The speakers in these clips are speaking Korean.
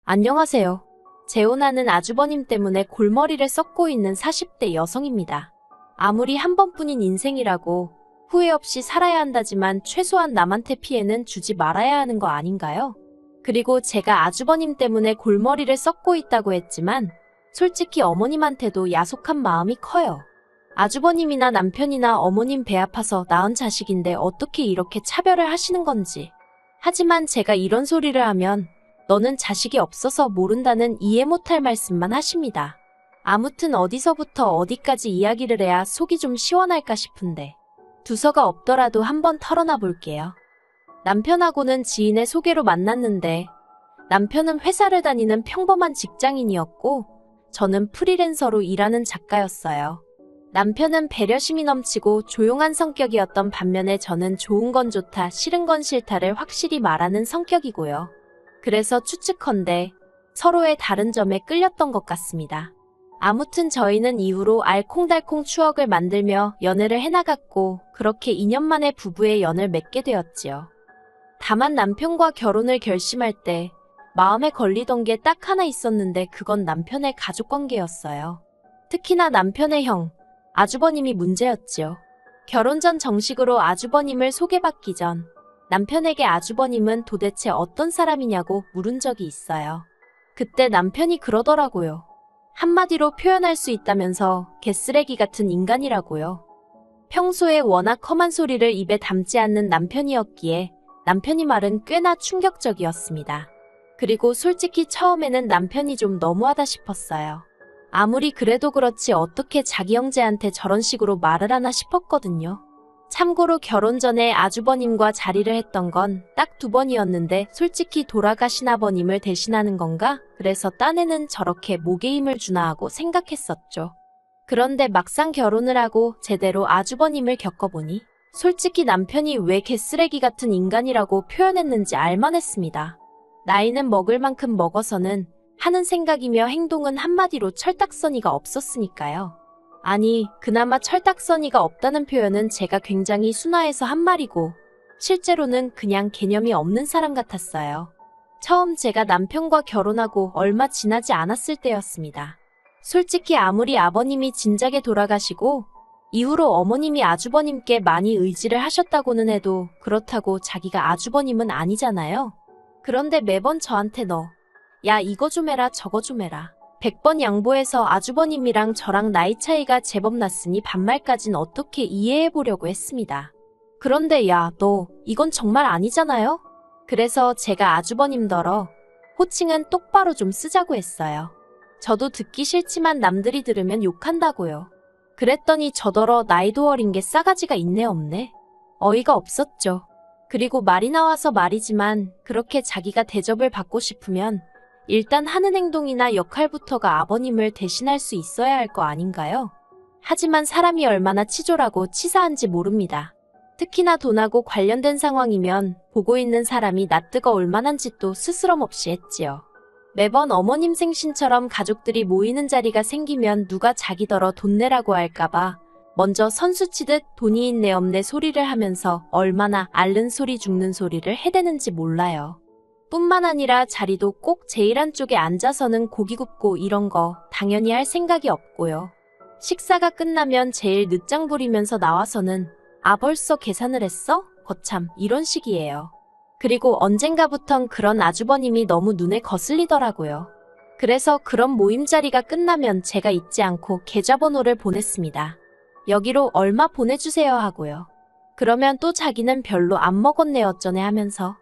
안녕하세요. 재혼하는 아주버님 때문에 골머리를 썩고 있는 40대 여성입니다. 아무리 한 번뿐인 인생이라고 후회 없이 살아야 한다지만 최소한 남한테 피해는 주지 말아야 하는 거 아닌가요? 그리고 제가 아주버님 때문에 골머리를 썩고 있다고 했지만 솔직히 어머님한테도 야속한 마음이 커요. 아주버님이나 남편이나 어머님 배 아파서 낳은 자식인데 어떻게 이렇게 차별을 하시는 건지. 하지만 제가 이런 소리를 하면 너는 자식이 없어서 모른다는 이해 못할 말씀만 하십니다. 아무튼 어디서부터 어디까지 이야기를 해야 속이 좀 시원할까 싶은데 두서가 없더라도 한번 털어놔 볼게요. 남편하고는 지인의 소개로 만났는데 남편은 회사를 다니는 평범한 직장인이었고 저는 프리랜서로 일하는 작가였어요. 남편은 배려심이 넘치고 조용한 성격이었던 반면에 저는 좋은 건 좋다, 싫은 건 싫다를 확실히 말하는 성격이고요. 그래서 추측컨대 서로의 다른 점에 끌렸던 것 같습니다. 아무튼 저희는 이후로 알콩달콩 추억을 만들며 연애를 해나갔고 그렇게 2년 만에 부부의 연을 맺게 되었지요. 다만 남편과 결혼을 결심할 때 마음에 걸리던 게 딱 하나 있었는데 그건 남편의 가족관계였어요. 특히나 남편의 형, 아주버님이 문제였지요. 결혼 전 정식으로 아주버님을 소개받기 전 남편에게 아주버님은 도대체 어떤 사람이냐고 물은 적이 있어요. 그때 남편이 그러더라고요. 한마디로 표현할 수 있다면서 개쓰레기 같은 인간이라고요. 평소에 워낙 험한 소리를 입에 담지 않는 남편이었기에 남편이 말은 꽤나 충격적이었습니다. 그리고 솔직히 처음에는 남편이 좀 너무하다 싶었어요. 아무리 그래도 그렇지 어떻게 자기 형제한테 저런 식으로 말을 하나 싶었거든요. 참고로 결혼 전에 아주버님과 자리를 했던 건 딱 2번이었는데 솔직히 돌아가신 아버님을 대신하는 건가? 그래서 딴에는 저렇게 목에 힘을 주나 하고 생각했었죠. 그런데 막상 결혼을 하고 제대로 아주버님을 겪어보니 솔직히 남편이 왜 개쓰레기 같은 인간이라고 표현했는지 알만했습니다. 나이는 먹을 만큼 먹어서는 하는 생각이며 행동은 한마디로 철딱서니가 없었으니까요. 아니, 그나마 철딱서니가 없다는 표현은 제가 굉장히 순화해서 한 말이고 실제로는 그냥 개념이 없는 사람 같았어요. 처음 제가 남편과 결혼하고 얼마 지나지 않았을 때였습니다. 솔직히 아무리 아버님이 진작에 돌아가시고 이후로 어머님이 아주버님께 많이 의지를 하셨다고는 해도 그렇다고 자기가 아주버님은 아니잖아요. 그런데 매번 저한테 야 이거 좀 해라 저거 좀 해라 100번 양보해서 아주버님이랑 저랑 나이 차이가 제법 났으니 반말까진 어떻게 이해해보려고 했습니다. 그런데 야, 너 이건 정말 아니잖아요? 그래서 제가 아주버님더러 호칭은 똑바로 좀 쓰자고 했어요. 저도 듣기 싫지만 남들이 들으면 욕한다고요. 그랬더니 저더러 나이도 어린 게 싸가지가 있네 없네. 어이가 없었죠. 그리고 말이 나와서 말이지만 그렇게 자기가 대접을 받고 싶으면 일단 하는 행동이나 역할부터가 아버님을 대신할 수 있어야 할 거 아닌가요? 하지만 사람이 얼마나 치졸하고 치사한지 모릅니다. 특히나 돈하고 관련된 상황이면 보고 있는 사람이 낯뜨거 올만한 짓도 스스럼 없이 했지요. 매번 어머님 생신처럼 가족들이 모이는 자리가 생기면 누가 자기더러 돈 내라고 할까봐 먼저 선수치듯 돈이 있네 없네 소리를 하면서 얼마나 앓는 소리 죽는 소리를 해대는지 몰라요. 뿐만 아니라 자리도 꼭 제일 안쪽에 앉아서는 고기 굽고 이런 거 당연히 할 생각이 없고요. 식사가 끝나면 제일 늦장 부리면서 나와서는 아 벌써 계산을 했어? 거참 이런 식이에요. 그리고 언젠가부턴 그런 아주버님이 너무 눈에 거슬리더라고요. 그래서 그런 모임 자리가 끝나면 제가 잊지 않고 계좌번호를 보냈습니다. 여기로 얼마 보내주세요 하고요. 그러면 또 자기는 별로 안 먹었네 어쩌네 하면서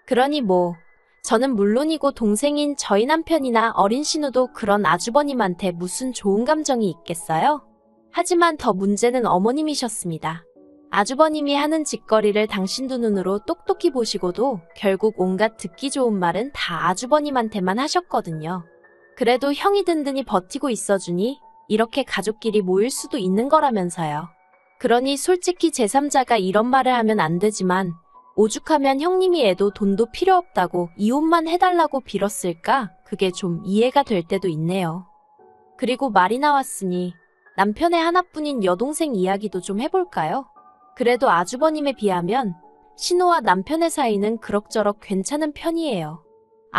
그러니 뭐 저는 물론이고 동생인 저희 남편이나 어린 신우도 그런 아주버님한테 무슨 좋은 감정이 있겠어요? 하지만 더 문제는 어머님이셨습니다. 아주버님이 하는 짓거리를 당신 두 눈으로 똑똑히 보시고도 결국 온갖 듣기 좋은 말은 다 아주버님한테만 하셨거든요. 그래도 형이 든든히 버티고 있어주니 이렇게 가족끼리 모일 수도 있는 거라면서요. 그러니 솔직히 제3자가 이런 말을 하면 안 되지만 오죽하면 형님이 애도 돈도 필요 없다고 이혼만 해달라고 빌었을까? 그게 좀 이해가 될 때도 있네요. 그리고 말이 나왔으니 남편의 하나뿐인 여동생 이야기도 좀 해볼까요? 그래도 아주버님에 비하면 신우와 남편의 사이는 그럭저럭 괜찮은 편이에요.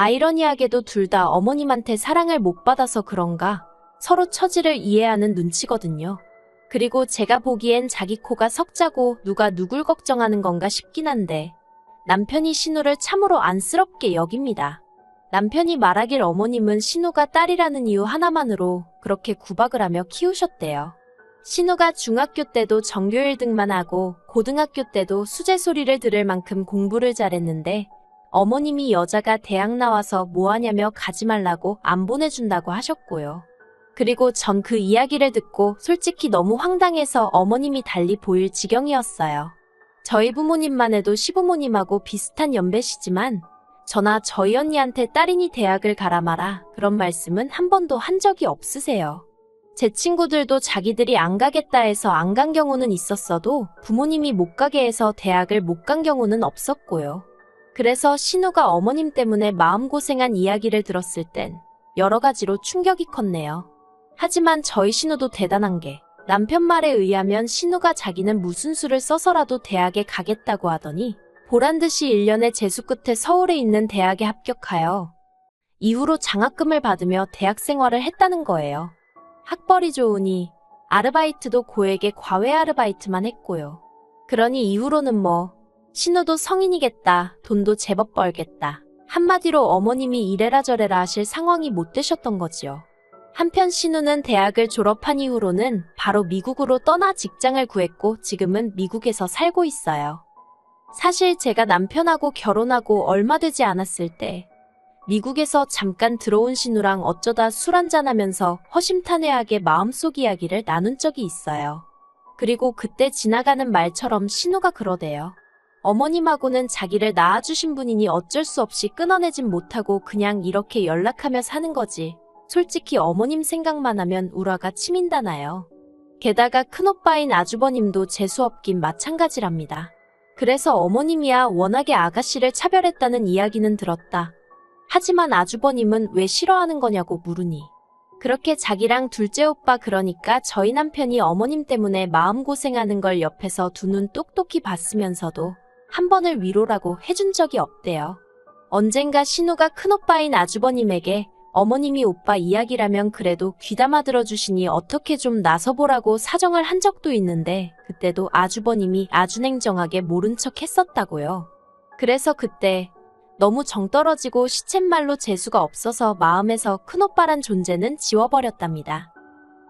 아이러니하게도 둘 다 어머님한테 사랑을 못 받아서 그런가 서로 처지를 이해하는 눈치거든요. 그리고 제가 보기엔 자기 코가 석자고 누가 누굴 걱정하는 건가 싶긴 한데 남편이 신우를 참으로 안쓰럽게 여깁니다. 남편이 말하길 어머님은 신우가 딸이라는 이유 하나만으로 그렇게 구박을 하며 키우셨대요. 신우가 중학교 때도 전교 1등만 하고 고등학교 때도 수제 소리를 들을 만큼 공부를 잘했는데 어머님이 여자가 대학 나와서 뭐하냐며 가지 말라고 안 보내준다고 하셨고요. 그리고 전 그 이야기를 듣고 솔직히 너무 황당해서 어머님이 달리 보일 지경이었어요. 저희 부모님만 해도 시부모님하고 비슷한 연배시지만 저나 저희 언니한테 딸이니 대학을 가라 마라 그런 말씀은 한 번도 한 적이 없으세요. 제 친구들도 자기들이 안 가겠다 해서 안 간 경우는 있었어도 부모님이 못 가게 해서 대학을 못 간 경우는 없었고요. 그래서 신우가 어머님 때문에 마음고생한 이야기를 들었을 땐 여러 가지로 충격이 컸네요. 하지만 저희 신우도 대단한 게 남편 말에 의하면 신우가 자기는 무슨 수를 써서라도 대학에 가겠다고 하더니 보란듯이 1년의 재수 끝에 서울에 있는 대학에 합격하여 이후로 장학금을 받으며 대학 생활을 했다는 거예요. 학벌이 좋으니 아르바이트도 고액의 과외 아르바이트만 했고요. 그러니 이후로는 신우도 성인이겠다, 돈도 제법 벌겠다. 한마디로 어머님이 이래라 저래라 하실 상황이 못 되셨던 거지요. 한편 신우는 대학을 졸업한 이후로는 바로 미국으로 떠나 직장을 구했고 지금은 미국에서 살고 있어요. 사실 제가 남편하고 결혼하고 얼마 되지 않았을 때 미국에서 잠깐 들어온 신우랑 어쩌다 술 한잔하면서 허심탄회하게 마음속 이야기를 나눈 적이 있어요. 그리고 그때 지나가는 말처럼 신우가 그러대요. 어머님하고는 자기를 낳아주신 분이니 어쩔 수 없이 끊어내진 못하고 그냥 이렇게 연락하며 사는 거지. 솔직히 어머님 생각만 하면 울화가 치민다나요. 게다가 큰오빠인 아주버님도 재수없긴 마찬가지랍니다. 그래서 어머님이야 워낙에 아가씨를 차별했다는 이야기는 들었다. 하지만 아주버님은 왜 싫어하는 거냐고 물으니 그렇게 자기랑 둘째 오빠 그러니까 저희 남편이 어머님 때문에 마음고생하는 걸 옆에서 두 눈 똑똑히 봤으면서도 한 번을 위로라고 해준 적이 없대요. 언젠가 신우가 큰오빠인 아주버님에게 어머님이 오빠 이야기라면 그래도 귀담아 들어주시니 어떻게 좀 나서보라고 사정을 한 적도 있는데 그때도 아주버님이 아주 냉정하게 모른 척 했었다고요. 그래서 그때 너무 정 떨어지고 시쳇말로 재수가 없어서 마음에서 큰오빠란 존재는 지워버렸답니다.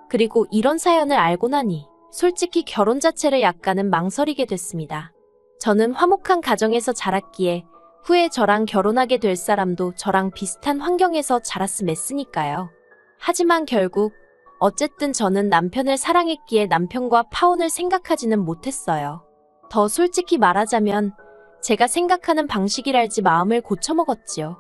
그리고 이런 사연을 알고 나니 솔직히 결혼 자체를 약간은 망설이게 됐습니다. 저는 화목한 가정에서 자랐기에 후에 저랑 결혼하게 될 사람도 저랑 비슷한 환경에서 자랐음했으니까요. 하지만 결국 어쨌든 저는 남편을 사랑했기에 남편과 파혼을 생각하지는 못했어요. 더 솔직히 말하자면 제가 생각하는 방식이랄지 마음을 고쳐먹었지요.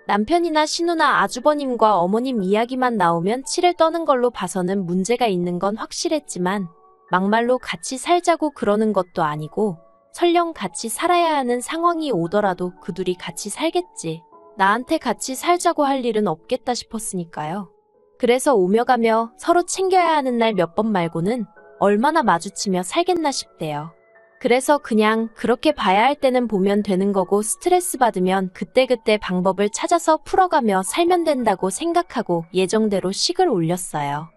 남편이나 신우나 아주버님과 어머님 이야기만 나오면 치를 떠는 걸로 봐서는 문제가 있는 건 확실했지만 막말로 같이 살자고 그러는 것도 아니고 설령 같이 살아야 하는 상황이 오더라도 그 둘이 같이 살겠지. 나한테 같이 살자고 할 일은 없겠다 싶었으니까요. 그래서 오며 가며 서로 챙겨야 하는 날 몇 번 말고는 얼마나 마주치며 살겠나 싶대요. 그래서 그냥 그렇게 봐야 할 때는 보면 되는 거고 스트레스 받으면 그때그때 방법을 찾아서 풀어가며 살면 된다고 생각하고 예정대로 식을 올렸어요.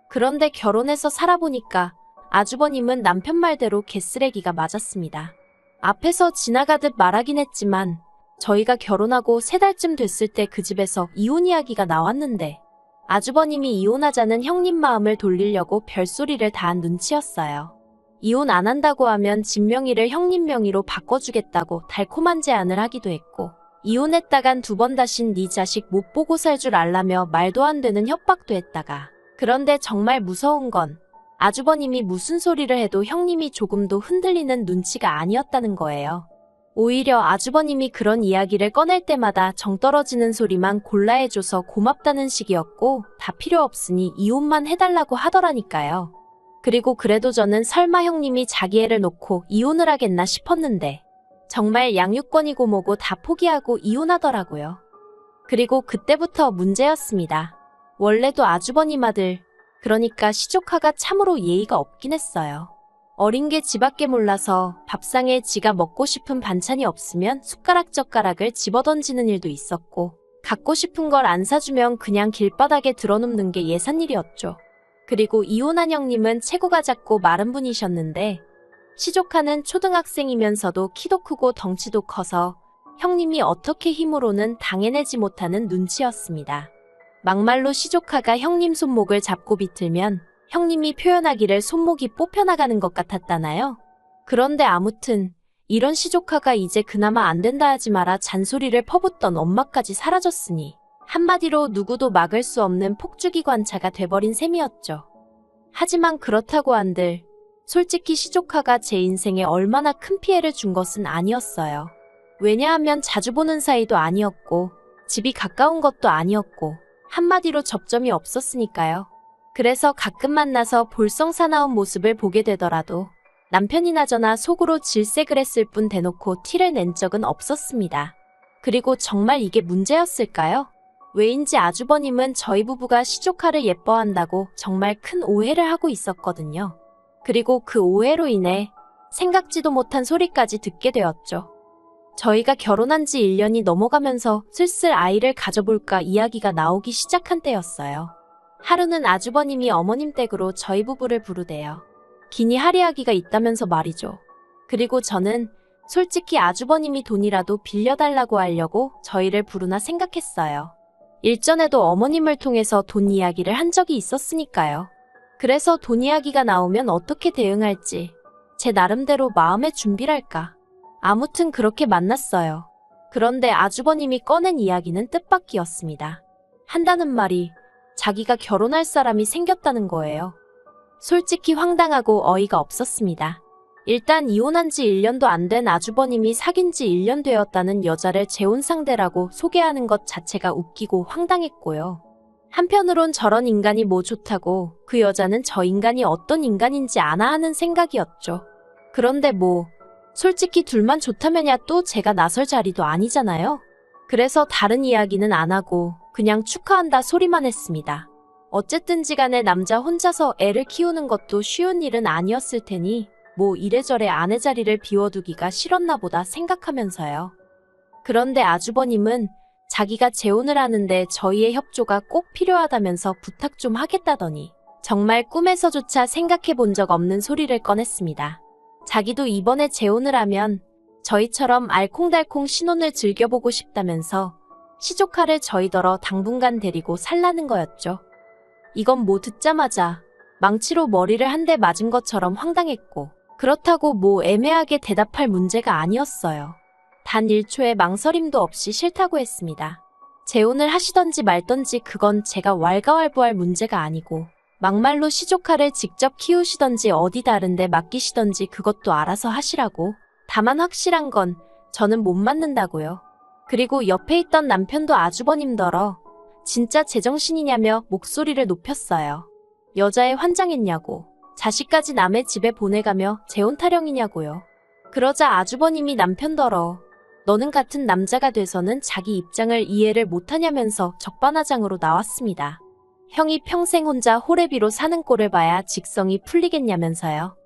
그런데 결혼해서 살아보니까 아주버님은 남편 말대로 개쓰레기가 맞았습니다. 앞에서 지나가듯 말하긴 했지만 저희가 결혼하고 3달쯤 됐을 때 그 집에서 이혼 이야기가 나왔는데 아주버님이 이혼하자는 형님 마음을 돌리려고 별소리를 다 한 눈치였어요. 이혼 안 한다고 하면 집 명의를 형님 명의로 바꿔주겠다고 달콤한 제안을 하기도 했고 이혼했다간 2번 다신 네 자식 못 보고 살 줄 알라며 말도 안 되는 협박도 했다가 그런데 정말 무서운 건 아주버님이 무슨 소리를 해도 형님이 조금도 흔들리는 눈치가 아니었다는 거예요. 오히려 아주버님이 그런 이야기를 꺼낼 때마다 정 떨어지는 소리만 골라 해줘서 고맙다는 식이었고 다 필요 없으니 이혼만 해달라고 하더라니까요. 그리고 그래도 저는 설마 형님이 자기 애를 놓고 이혼을 하겠나 싶었는데 정말 양육권이고 뭐고 다 포기하고 이혼하더라고요. 그리고 그때부터 문제였습니다. 원래도 아주버님 아들, 그러니까 시조카가 참으로 예의가 없긴 했어요. 어린 게 지밖에 몰라서 밥상에 지가 먹고 싶은 반찬이 없으면 숟가락 젓가락을 집어던지는 일도 있었고 갖고 싶은 걸 안 사주면 그냥 길바닥에 드러눕는 게 예산일이었죠. 그리고 이혼한 형님은 체구가 작고 마른 분이셨는데 시조카는 초등학생이면서도 키도 크고 덩치도 커서 형님이 어떻게 힘으로는 당해내지 못하는 눈치였습니다. 막말로 시조카가 형님 손목을 잡고 비틀면 형님이 표현하기를 손목이 뽑혀나가는 것 같았다나요? 그런데 아무튼 이런 시조카가 이제 그나마 안 된다 하지 마라 잔소리를 퍼붓던 엄마까지 사라졌으니 한마디로 누구도 막을 수 없는 폭주기관차가 돼버린 셈이었죠. 하지만 그렇다고 한들 솔직히 시조카가 제 인생에 얼마나 큰 피해를 준 것은 아니었어요. 왜냐하면 자주 보는 사이도 아니었고 집이 가까운 것도 아니었고 한마디로 접점이 없었으니까요. 그래서 가끔 만나서 볼썽사나운 모습을 보게 되더라도 남편이나 저나 속으로 질색을 했을 뿐 대놓고 티를 낸 적은 없었습니다. 그리고 정말 이게 문제였을까요? 왜인지 아주버님은 저희 부부가 시조카를 예뻐한다고 정말 큰 오해를 하고 있었거든요. 그리고 그 오해로 인해 생각지도 못한 소리까지 듣게 되었죠. 저희가 결혼한 지 1년이 넘어가면서 슬슬 아이를 가져볼까 이야기가 나오기 시작한 때였어요. 하루는 아주버님이 어머님 댁으로 저희 부부를 부르대요. 기니 할 이야기가 있다면서 말이죠. 그리고 저는 솔직히 아주버님이 돈이라도 빌려달라고 하려고 저희를 부르나 생각했어요. 일전에도 어머님을 통해서 돈 이야기를 한 적이 있었으니까요. 그래서 돈 이야기가 나오면 어떻게 대응할지 제 나름대로 마음의 준비랄까. 아무튼 그렇게 만났어요. 그런데 아주버님이 꺼낸 이야기는 뜻밖이었습니다. 한다는 말이 자기가 결혼할 사람이 생겼다는 거예요. 솔직히 황당하고 어이가 없었습니다. 일단 이혼한 지 1년도 안 된 아주버님이 사귄 지 1년 되었다는 여자를 재혼 상대라고 소개하는 것 자체가 웃기고 황당했고요. 한편으론 저런 인간이 뭐 좋다고 그 여자는 저 인간이 어떤 인간인지 아나 하는 생각이었죠. 그런데 뭐 솔직히 둘만 좋다면야 또 제가 나설 자리도 아니잖아요. 그래서 다른 이야기는 안 하고 그냥 축하한다 소리만 했습니다. 어쨌든지 간에 남자 혼자서 애를 키우는 것도 쉬운 일은 아니었을 테니 뭐 이래저래 아내 자리를 비워두기가 싫었나 보다 생각하면서요. 그런데 아주버님은 자기가 재혼을 하는데 저희의 협조가 꼭 필요하다면서 부탁 좀 하겠다더니 정말 꿈에서조차 생각해 본 적 없는 소리를 꺼냈습니다. 자기도 이번에 재혼을 하면 저희처럼 알콩달콩 신혼을 즐겨보고 싶다면서 시조카를 저희더러 당분간 데리고 살라는 거였죠. 이건 뭐 듣자마자 망치로 머리를 한 대 맞은 것처럼 황당했고 그렇다고 뭐 애매하게 대답할 문제가 아니었어요. 단 1초의 망설임도 없이 싫다고 했습니다. 재혼을 하시던지 말던지 그건 제가 왈가왈부할 문제가 아니고 막말로 시조카를 직접 키우시던지 어디 다른 데 맡기시던지 그것도 알아서 하시라고. 다만 확실한 건 저는 못 맡는다고요. 그리고 옆에 있던 남편도 아주버님더러 진짜 제정신이냐며 목소리를 높였어요. 여자애 환장했냐고. 자식까지 남의 집에 보내가며 재혼 타령이냐고요. 그러자 아주버님이 남편더러 너는 같은 남자가 돼서는 자기 입장을 이해를 못하냐면서 적반하장으로 나왔습니다. 형이 평생 혼자 호래비로 사는 꼴을 봐야 직성이 풀리겠냐면서요.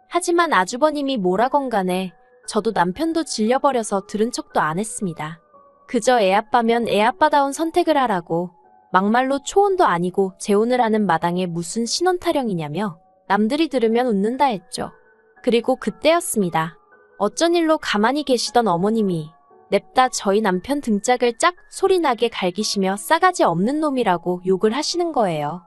하지만 아주버님이 뭐라건 간에 저도 남편도 질려버려서 들은 척도 안 했습니다. 그저 애아빠면 애아빠다운 선택을 하라고 막말로 초혼도 아니고 재혼을 하는 마당에 무슨 신혼타령이냐며 남들이 들으면 웃는다 했죠. 그리고 그때였습니다. 어쩐 일로 가만히 계시던 어머님이 냅다 저희 남편 등짝을 짝 소리나게 갈기시며 싸가지 없는 놈이라고 욕을 하시는 거예요.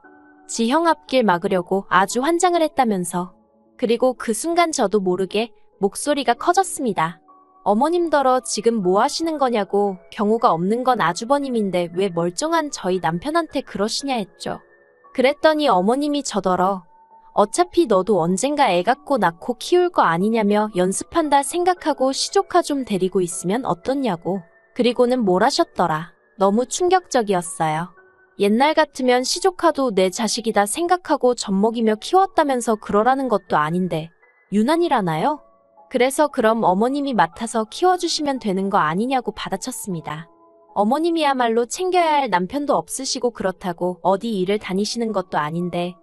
지 형 앞길 막으려고 아주 환장을 했다면서. 그리고 그 순간 저도 모르게 목소리가 커졌습니다. 어머님더러 지금 뭐 하시는 거냐고. 경우가 없는 건 아주버님인데 왜 멀쩡한 저희 남편한테 그러시냐 했죠. 그랬더니 어머님이 저더러 어차피 너도 언젠가 애 갖고 낳고 키울 거 아니냐며 연습한다 생각하고 시조카 좀 데리고 있으면 어떻냐고. 그리고는 뭘 하셨더라. 너무 충격적이었어요. 옛날 같으면 시조카도 내 자식이다 생각하고 젖먹이며 키웠다면서 그러라는 것도 아닌데 유난이라나요? 그래서 그럼 어머님이 맡아서 키워주시면 되는 거 아니냐고 받아쳤습니다. 어머님이야말로 챙겨야 할 남편도 없으시고 그렇다고 어디 일을 다니시는 것도 아닌데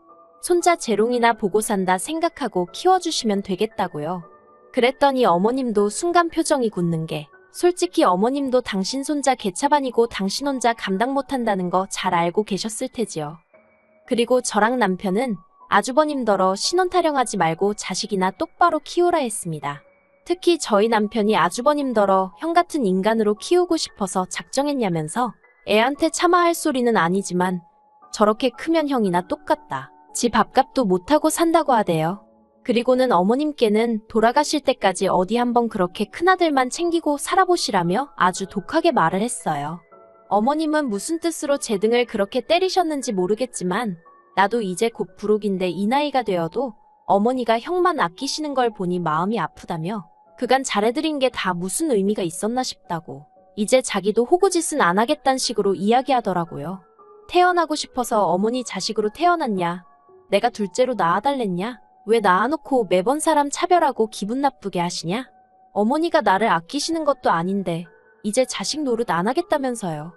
손자 재롱이나 보고 산다 생각하고 키워주시면 되겠다고요. 그랬더니 어머님도 순간 표정이 굳는 게 솔직히 어머님도 당신 손자 개차반이고 당신 혼자 감당 못한다는 거 잘 알고 계셨을 테지요. 그리고 저랑 남편은 아주버님더러 신혼 타령하지 말고 자식이나 똑바로 키우라 했습니다. 특히 저희 남편이 아주버님더러 형 같은 인간으로 키우고 싶어서 작정했냐면서 애한테 차마 할 소리는 아니지만 저렇게 크면 형이나 똑같다. 지 밥값도 못하고 산다고 하대요. 그리고는 어머님께는 돌아가실 때까지 어디 한번 그렇게 큰아들만 챙기고 살아보시라며 아주 독하게 말을 했어요. 어머님은 무슨 뜻으로 제 등을 그렇게 때리셨는지 모르겠지만 나도 이제 곧 부록인데 이 나이가 되어도 어머니가 형만 아끼시는 걸 보니 마음이 아프다며 그간 잘해드린 게 다 무슨 의미가 있었나 싶다고 이제 자기도 호구짓은 안 하겠다는 식으로 이야기하더라고요. 태어나고 싶어서 어머니 자식으로 태어났냐? 내가 둘째로 낳아달랬냐? 왜 낳아놓고 매번 사람 차별하고 기분 나쁘게 하시냐? 어머니가 나를 아끼시는 것도 아닌데 이제 자식 노릇 안 하겠다면서요.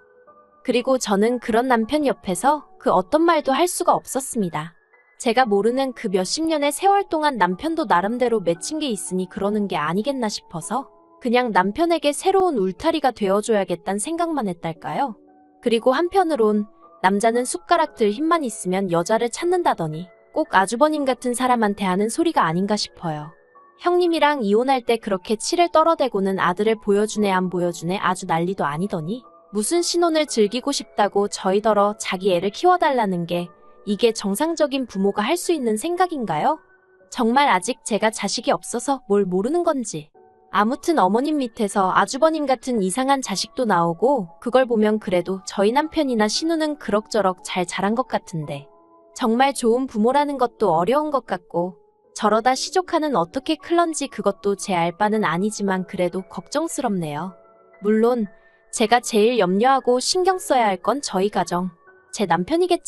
그리고 저는 그런 남편 옆에서 그 어떤 말도 할 수가 없었습니다. 제가 모르는 그 몇십 년의 세월 동안 남편도 나름대로 맺힌 게 있으니 그러는 게 아니겠나 싶어서 그냥 남편에게 새로운 울타리가 되어줘야겠다는 생각만 했달까요? 그리고 한편으론 남자는 숟가락 들 힘만 있으면 여자를 찾는다더니 꼭 아주버님 같은 사람한테 하는 소리가 아닌가 싶어요. 형님이랑 이혼할 때 그렇게 치를 떨어대고는 아들을 보여주네 안 보여주네 아주 난리도 아니더니 무슨 신혼을 즐기고 싶다고 저희더러 자기 애를 키워달라는 게 이게 정상적인 부모가 할 수 있는 생각인가요? 정말 아직 제가 자식이 없어서 뭘 모르는 건지. 아무튼 어머님 밑에서 아주버님 같은 이상한 자식도 나오고 그걸 보면 그래도 저희 남편이나 신우는 그럭저럭 잘 자란 것 같은데 정말 좋은 부모라는 것도 어려운 것 같고 저러다 시조카는 어떻게 클런지 그것도 제 알 바는 아니지만 그래도 걱정스럽네요. 물론 제가 제일 염려하고 신경 써야 할 건 저희 가정, 제 남편이겠지만